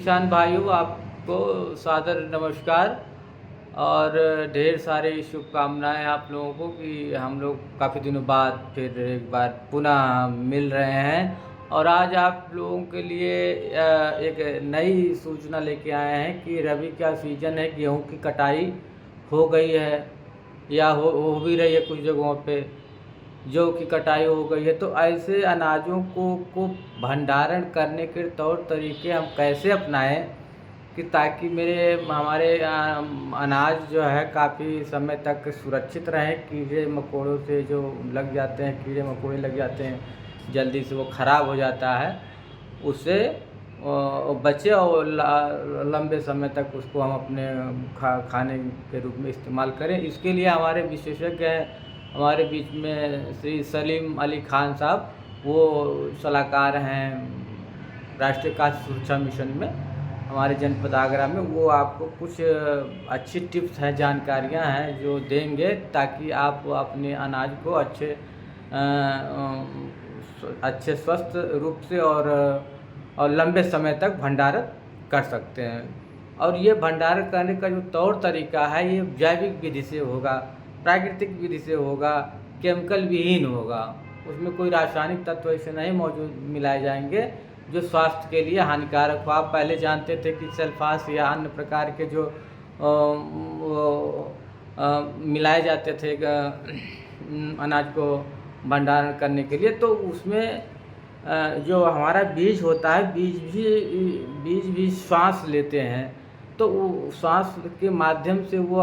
किसान भाइयों, आपको सादर नमस्कार और ढेर सारी शुभकामनाएं आप लोगों को कि हम लोग काफ़ी दिनों बाद फिर एक बार पुनः मिल रहे हैं। और आज आप लोगों के लिए एक नई सूचना लेके आए हैं कि रबी का सीज़न है, गेहूं की कटाई हो गई है या हो भी रही है कुछ जगहों पे, जो की कटाई हो गई है। तो ऐसे अनाजों को भंडारण करने के तौर तरीके हम कैसे अपनाएं कि ताकि हमारे अनाज जो है काफ़ी समय तक सुरक्षित रहें, कीड़े मकोड़ों से जो लग जाते हैं, कीड़े मकोड़े लग जाते हैं, जल्दी से वो ख़राब हो जाता है, उससे बचे और लंबे समय तक उसको हम अपने खाने के रूप में इस्तेमाल करें। इसके लिए हमारे विशेषज्ञ हैं हमारे बीच में श्री सलीम अली खान साहब, वो सलाहकार हैं राष्ट्रीय खाद्य सुरक्षा मिशन में हमारे जनपद आगरा में। वो आपको कुछ अच्छी टिप्स हैं, जानकारियां हैं जो देंगे ताकि आप अपने अनाज को अच्छे स्वस्थ रूप से और लंबे समय तक भंडारित कर सकते हैं। और ये भंडारण करने का जो तौर तरीका है ये जैविक विधि से होगा, प्राकृतिक विधि से होगा, केमिकल विहीन होगा। उसमें कोई रासायनिक तत्व ऐसे नहीं मौजूद मिलाए जाएंगे जो स्वास्थ्य के लिए हानिकारक हो। आप पहले जानते थे कि सल्फास या अन्य प्रकार के जो मिलाए जाते थे अनाज को भंडारण करने के लिए, तो उसमें जो हमारा बीज होता है, बीज भी श्वास लेते हैं, तो वो श्वास के माध्यम से वो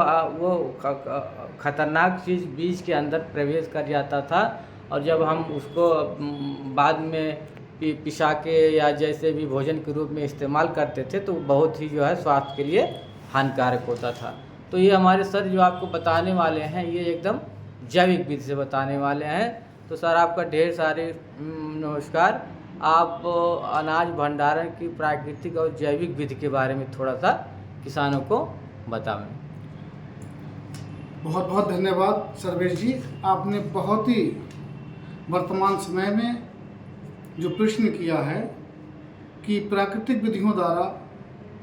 खतरनाक चीज़ बीज के अंदर प्रवेश कर जाता था। और जब हम उसको बाद में पिसा के या जैसे भी भोजन के रूप में इस्तेमाल करते थे तो बहुत ही जो है स्वास्थ्य के लिए हानिकारक होता था। तो ये हमारे सर जो आपको बताने वाले हैं ये एकदम जैविक विधि से बताने वाले हैं। तो सर आपका ढेर सारे नमस्कार। आप अनाज भंडारण की प्राकृतिक और जैविक विधि के बारे में थोड़ा सा किसानों को बताएं। बहुत बहुत धन्यवाद सर्वेश जी। आपने बहुत ही वर्तमान समय में जो प्रश्न किया है कि प्राकृतिक विधियों द्वारा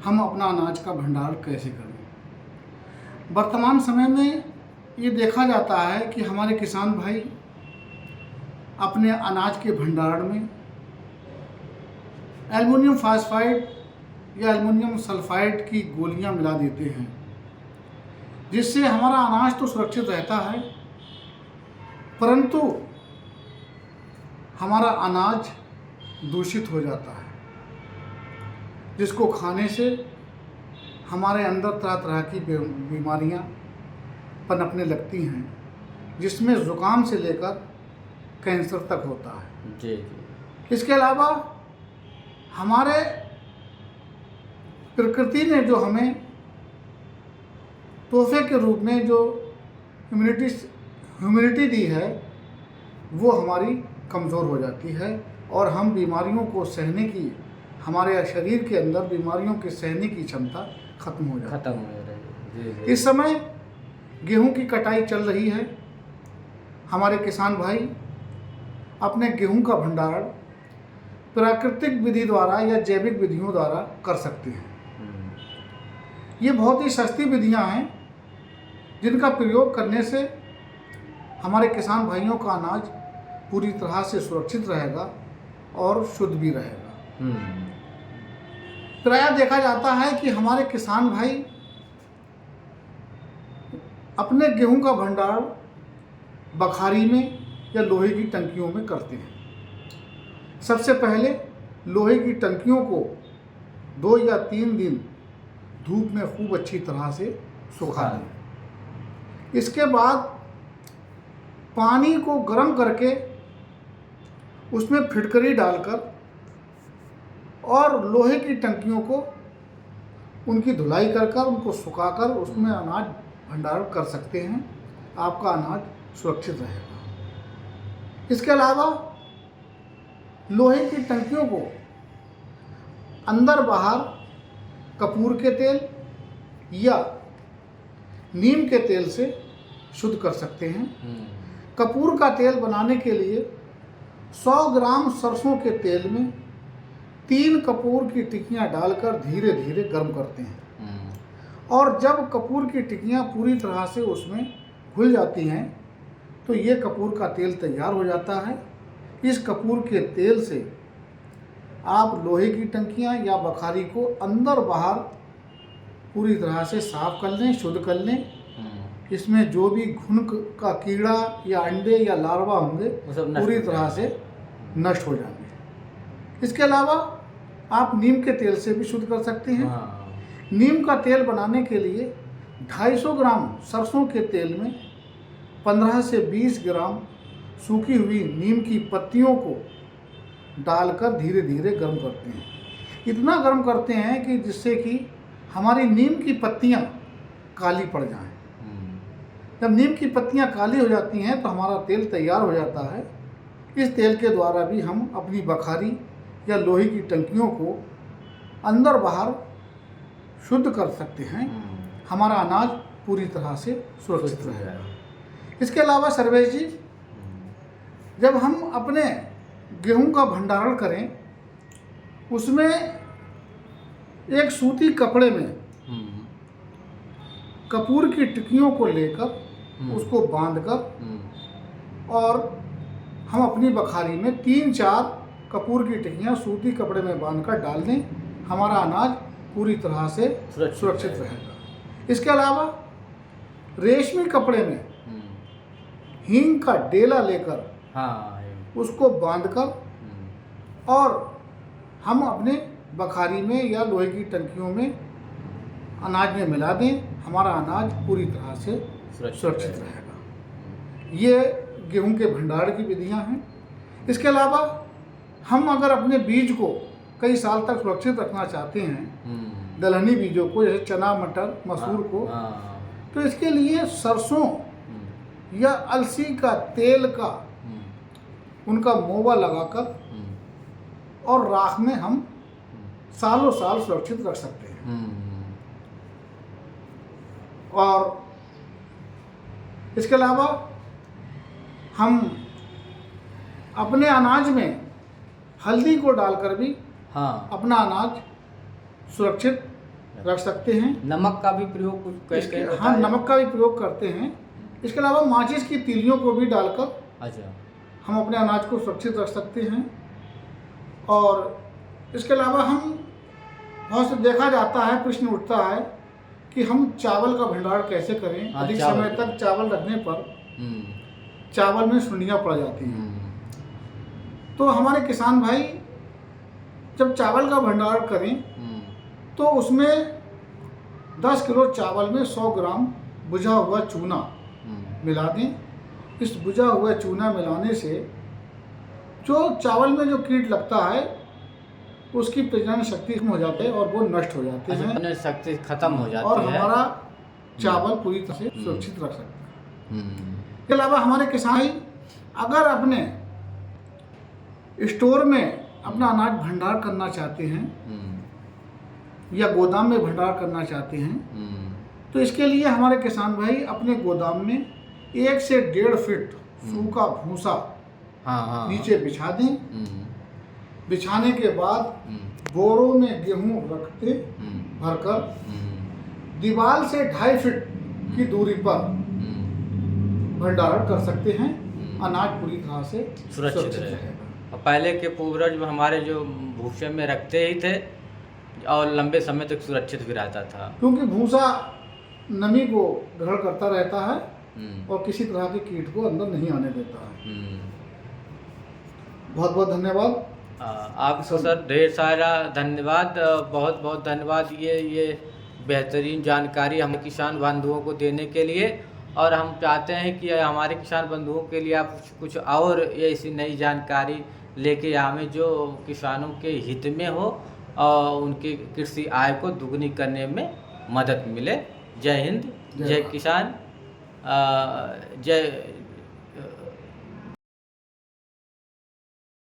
हम अपना अनाज का भंडारण कैसे करें। वर्तमान समय में ये देखा जाता है कि हमारे किसान भाई अपने अनाज के भंडारण में एल्युमिनियम फॉस्फाइड या एल्युमिनियम सल्फाइड की गोलियां मिला देते हैं, जिससे हमारा अनाज तो सुरक्षित रहता है परंतु हमारा अनाज दूषित हो जाता है, जिसको खाने से हमारे अंदर तरह तरह की बीमारियां पनपने लगती हैं, जिसमें ज़ुकाम से लेकर कैंसर तक होता है। जी। इसके अलावा हमारे प्रकृति ने जो हमें तोहफे के रूप में जो ह्यूमिडिटी दी है वो हमारी कमज़ोर हो जाती है और हम बीमारियों को सहने की, हमारे शरीर के अंदर बीमारियों के सहने की क्षमता खत्म हो जाती है। इस समय गेहूं की कटाई चल रही है। हमारे किसान भाई अपने गेहूं का भंडारण प्राकृतिक विधि द्वारा या जैविक विधियों द्वारा कर सकते हैं। ये बहुत ही सस्ती विधियां हैं जिनका प्रयोग करने से हमारे किसान भाइयों का अनाज पूरी तरह से सुरक्षित रहेगा और शुद्ध भी रहेगा। प्रायः देखा जाता है कि हमारे किसान भाई अपने गेहूं का भंडारण बखारी में या लोहे की टंकियों में करते हैं। सबसे पहले लोहे की टंकियों को 2 या 3 दिन धूप में खूब अच्छी तरह से सुखा दें। इसके बाद पानी को गर्म करके उसमें फिटकरी डालकर और लोहे की टंकियों को उनकी धुलाई कर उनको सुखाकर उसमें अनाज भंडारण कर सकते हैं। आपका अनाज सुरक्षित रहेगा। इसके अलावा लोहे की टंकियों को अंदर बाहर कपूर के तेल या नीम के तेल से शुद्ध कर सकते हैं। कपूर का तेल बनाने के लिए 100 ग्राम सरसों के तेल में 3 कपूर की टिक्कियाँ डालकर धीरे धीरे गर्म करते हैं। और जब कपूर की टिक्कियाँ पूरी तरह से उसमें घुल जाती हैं तो ये कपूर का तेल तैयार हो जाता है। इस कपूर के तेल से आप लोहे की टंकियाँ या बखारी को अंदर बाहर पूरी तरह से साफ कर लें, शुद्ध कर लें। इसमें जो भी घुन का कीड़ा या अंडे या लार्वा होंगे पूरी तरह से नष्ट हो जाएंगे। इसके अलावा आप नीम के तेल से भी शुद्ध कर सकते हैं। नीम का तेल बनाने के लिए 250 ग्राम सरसों के तेल में 15 से 20 ग्राम सूखी हुई नीम की पत्तियों को डालकर धीरे धीरे गर्म करते हैं। इतना गर्म करते हैं कि जिससे कि हमारी नीम की पत्तियां काली पड़ जाएं। जब नीम की पत्तियां काली हो जाती हैं तो हमारा तेल तैयार हो जाता है। इस तेल के द्वारा भी हम अपनी बखारी या लोहे की टंकियों को अंदर बाहर शुद्ध कर सकते हैं। हमारा अनाज पूरी तरह से सुरक्षित रहेगा। इसके अलावा सर्वेश जी, जब हम अपने गेहूं का भंडारण करें उसमें एक सूती कपड़े में कपूर की टिक्कियों को लेकर उसको बांधकर और हम अपनी बखारी में 3-4 कपूर की टिक्कियाँ सूती कपड़े में बांधकर डाल दें, हमारा अनाज पूरी तरह से सुरक्षित रहेगा। इसके अलावा रेशमी कपड़े में हींग का डेला लेकर उसको बांधकर और हम अपने बखारी में या लोहे की टंकियों में अनाज में मिला दें, हमारा अनाज पूरी तरह से सुरक्षित रहेगा। ये गेहूं के भंडारण की विधियां हैं। इसके अलावा हम अगर अपने बीज को कई साल तक सुरक्षित रखना चाहते हैं, दलहनी बीजों को जैसे चना, मटर, मसूर को, तो इसके लिए सरसों या अलसी का तेल का उनका मोवा लगाकर और राख में हम सालों साल सुरक्षित रख सकते हैं। और इसके अलावा हम अपने अनाज में हल्दी को डालकर भी अपना अनाज सुरक्षित रख सकते हैं। नमक का भी प्रयोग कुछ करके नमक का भी प्रयोग करते हैं। इसके अलावा माचिस की तीलियों को भी डालकर हम अपने अनाज को सुरक्षित रख सकते हैं। और इसके अलावा हम बहुत से देखा जाता है, प्रश्न उठता है कि हम चावल का भंडारण कैसे करें। अधिक समय तक चावल रखने पर चावल में सुंडियाँ पड़ जाती हैं। तो हमारे किसान भाई जब चावल का भंडारण करें तो उसमें 10 किलो चावल में 100 ग्राम बुझा हुआ चूना मिला दें। इस बुझा हुआ चूना मिलाने से जो चावल में जो कीट लगता है उसकी प्रजनन शक्ति कम हो जाती है और वो नष्ट हो जाते हैं, शक्ति खत्म हो जाती है और हमारा चावल पूरी तरह से सुरक्षित रख सकते हैं। इसके अलावा हमारे किसान अगर अपने स्टोर में अपना अनाज भंडार करना चाहते हैं या गोदाम में भंडार करना चाहते हैं तो इसके लिए हमारे किसान भाई अपने गोदाम में 1 से 1.5 फीट सूखा भूसा नीचे बिछा दें। बिछाने के बाद बोरों में गेहूं रखते भरकर दीवार से 2.5 फीट की दूरी पर भंडारण कर सकते हैं। अनाज पूरी तरह से सुरक्षित रहेगा। और पहले के पूर्वज हमारे जो भूसे में रखते ही थे और लंबे समय तक सुरक्षित भी रहता था, क्योंकि भूसा नमी को ग्रहण करता रहता है और किसी तरह के कीट को अंदर नहीं आने देता है। बहुत बहुत धन्यवाद आपको सर, ढेर सारा धन्यवाद, बहुत बहुत धन्यवाद ये बेहतरीन जानकारी हम किसान बंधुओं को देने के लिए। और हम चाहते हैं कि हमारे किसान बंधुओं के लिए आप कुछ और ऐसी नई जानकारी लेके आवें जो किसानों के हित में हो और उनके कृषि आय को दुगनी करने में मदद मिले। जय हिंद, जय किसान, जय